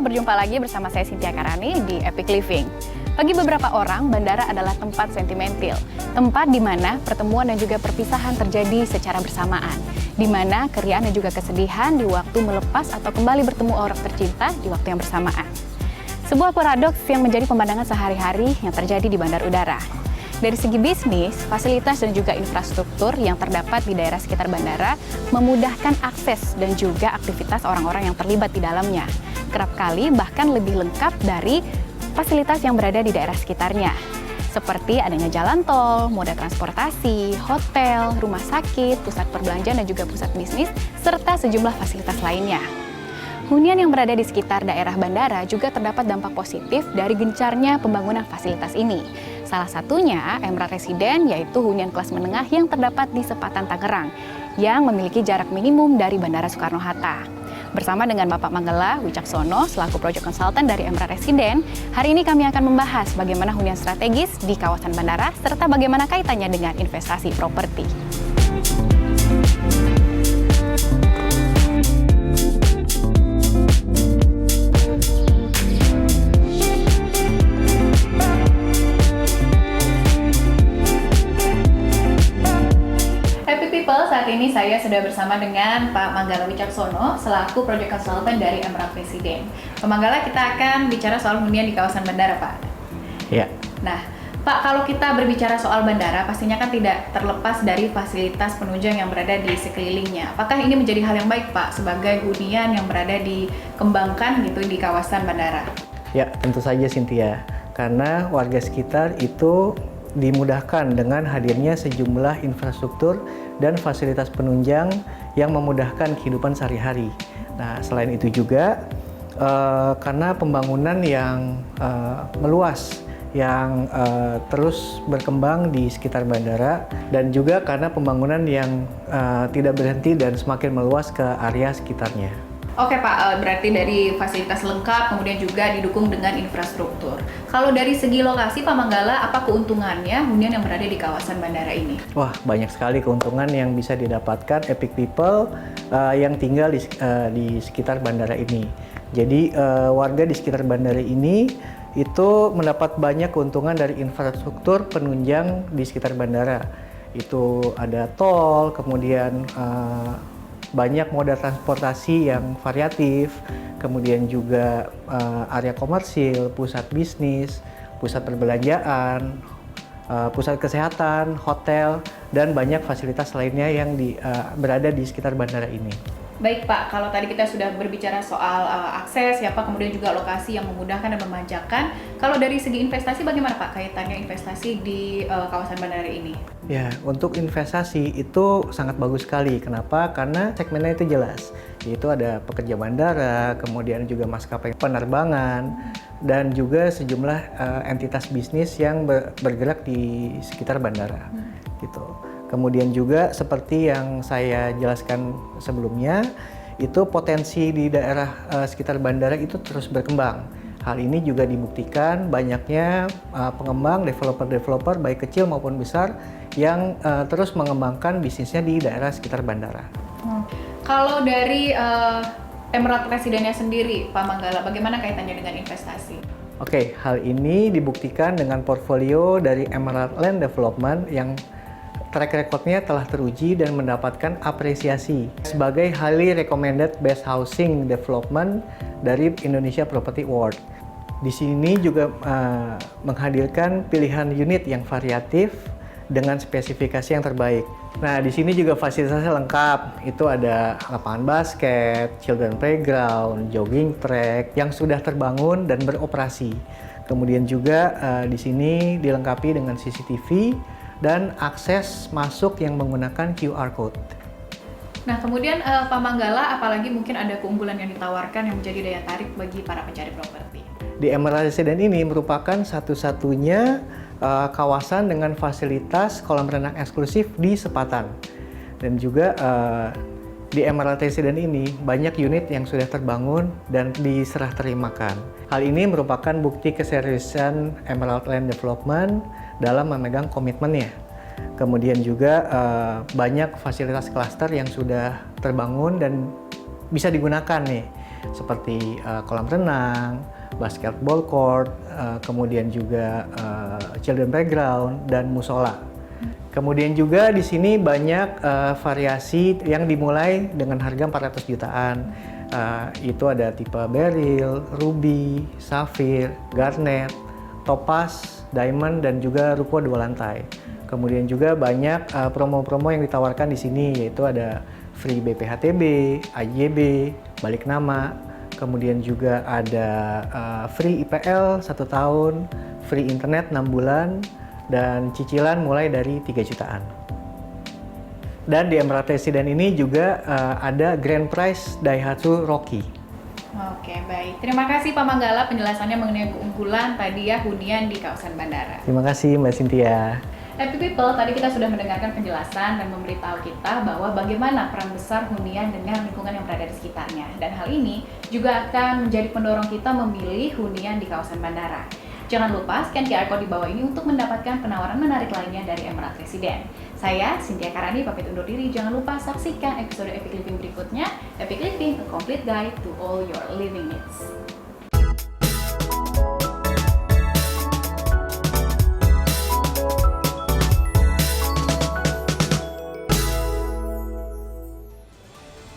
berjumpa lagi bersama saya Cynthia Karani di Epic Living. Bagi beberapa orang, bandara adalah tempat sentimental, tempat di mana pertemuan dan juga perpisahan terjadi secara bersamaan, di mana keriaan dan juga kesedihan di waktu melepas atau kembali bertemu orang tercinta di waktu yang bersamaan. Sebuah paradoks yang menjadi pemandangan sehari-hari yang terjadi di bandar udara. Dari segi bisnis, fasilitas dan juga infrastruktur yang terdapat di daerah sekitar bandara memudahkan akses dan juga aktivitas orang-orang yang terlibat di dalamnya. Kerap kali bahkan lebih lengkap dari fasilitas yang berada di daerah sekitarnya. Seperti adanya jalan tol, moda transportasi, hotel, rumah sakit, pusat perbelanjaan dan juga pusat bisnis, serta sejumlah fasilitas lainnya. Hunian yang berada di sekitar daerah bandara juga terdapat dampak positif dari gencarnya pembangunan fasilitas ini. Salah satunya Emerald Residence, yaitu hunian kelas menengah yang terdapat di Sepatan Tangerang, yang memiliki jarak minimum dari Bandara Soekarno-Hatta. Bersama dengan Bapak Manggala Wicaksono, selaku Project Consultant dari Emerald Residence, hari ini kami akan membahas bagaimana hunian strategis di kawasan bandara, serta bagaimana kaitannya dengan investasi properti. Saat ini saya sudah bersama dengan Pak Manggala Wicaksono selaku Project Consultant dari Emerald Residence. Pak Manggala, kita akan bicara soal hunian di kawasan bandara, Pak. Iya. Nah, Pak, kalau kita berbicara soal bandara, pastinya kan tidak terlepas dari fasilitas penunjang yang berada di sekelilingnya. Apakah ini menjadi hal yang baik, Pak, sebagai hunian yang berada dikembangkan gitu di kawasan bandara? Ya, tentu saja Cynthia. Karena warga sekitar itu dimudahkan dengan hadirnya sejumlah infrastruktur dan fasilitas penunjang yang memudahkan kehidupan sehari-hari. Nah, selain itu juga karena pembangunan yang meluas, yang terus berkembang di sekitar bandara, dan juga karena pembangunan yang tidak berhenti dan semakin meluas ke area sekitarnya. Oke Pak, berarti dari fasilitas lengkap, kemudian juga didukung dengan infrastruktur. Kalau dari segi lokasi Pak Manggala, apa keuntungannya hunian yang berada di kawasan bandara ini? Wah, banyak sekali keuntungan yang bisa didapatkan Epic People yang tinggal di sekitar bandara ini. Jadi warga di sekitar bandara ini itu mendapat banyak keuntungan dari infrastruktur penunjang di sekitar bandara. Itu ada tol, kemudian banyak moda transportasi yang variatif, kemudian juga area komersil, pusat bisnis, pusat perbelanjaan, pusat kesehatan, hotel, dan banyak fasilitas lainnya yang berada di sekitar bandara ini. Baik Pak, kalau tadi kita sudah berbicara soal akses, ya Pak, kemudian juga lokasi yang memudahkan dan memanjakan. Kalau dari segi investasi, bagaimana Pak kaitannya investasi di kawasan bandara ini? Ya, untuk investasi itu sangat bagus sekali. Kenapa? Karena segmennya itu jelas. Yaitu ada pekerja bandara, kemudian juga maskapai penerbangan, dan juga sejumlah entitas bisnis yang bergerak di sekitar bandara. Gitu. Kemudian juga seperti yang saya jelaskan sebelumnya, itu potensi di daerah sekitar bandara itu terus berkembang. Hal ini juga dibuktikan banyaknya pengembang, developer baik kecil maupun besar yang terus mengembangkan bisnisnya di daerah sekitar bandara. Kalau dari Emerald Residence-nya sendiri, Pak Manggala, bagaimana kaitannya dengan investasi? Oke, hal ini dibuktikan dengan portfolio dari Emerald Land Development yang track record-nya telah teruji dan mendapatkan apresiasi sebagai highly recommended best housing development dari Indonesia Property Award. Di sini juga menghadirkan pilihan unit yang variatif dengan spesifikasi yang terbaik. Nah, di sini juga fasilitasnya lengkap. Itu ada lapangan basket, children playground, jogging track yang sudah terbangun dan beroperasi. Kemudian juga di sini dilengkapi dengan CCTV dan akses masuk yang menggunakan QR code. Nah, kemudian Pak Manggala, apalagi mungkin ada keunggulan yang ditawarkan yang menjadi daya tarik bagi para pencari properti? Di Emerald Residence ini merupakan satu-satunya kawasan dengan fasilitas kolam renang eksklusif di Sepatan. Dan juga di Emerald Residence ini banyak unit yang sudah terbangun dan diserah terimakan. Hal ini merupakan bukti keseriusan Emerald Land Development dalam memegang komitmennya. Kemudian juga banyak fasilitas klaster yang sudah terbangun dan bisa digunakan nih seperti kolam renang, basketball court, kemudian juga children playground dan musola. Kemudian juga di sini banyak variasi yang dimulai dengan harga 400 jutaan. Itu ada tipe beryl, ruby, safir, garnet, topaz, diamond, dan juga ruko 2 lantai. Kemudian juga banyak promo-promo yang ditawarkan di sini, yaitu ada free BPHTB, AJB, balik nama, kemudian juga ada free IPL 1 tahun, free internet 6 bulan, dan cicilan mulai dari 3 jutaan. Dan di Emerald Residence ini juga ada Grand Prize Daihatsu Rocky. Oke, baik. Terima kasih Pak Manggala penjelasannya mengenai keunggulan tadi ya hunian di kawasan bandara. Terima kasih Mbak Cynthia. Happy People, tadi kita sudah mendengarkan penjelasan dan memberitahu kita bahwa bagaimana peran besar hunian dengan lingkungan yang berada di sekitarnya. Dan hal ini juga akan menjadi pendorong kita memilih hunian di kawasan bandara. Jangan lupa scan QR Code di bawah ini untuk mendapatkan penawaran menarik lainnya dari Emerald Residence. Saya, Cynthia Karani, pamit undur diri. Jangan lupa saksikan episode Epic Living berikutnya. Epic Living, a complete guide to all your living needs.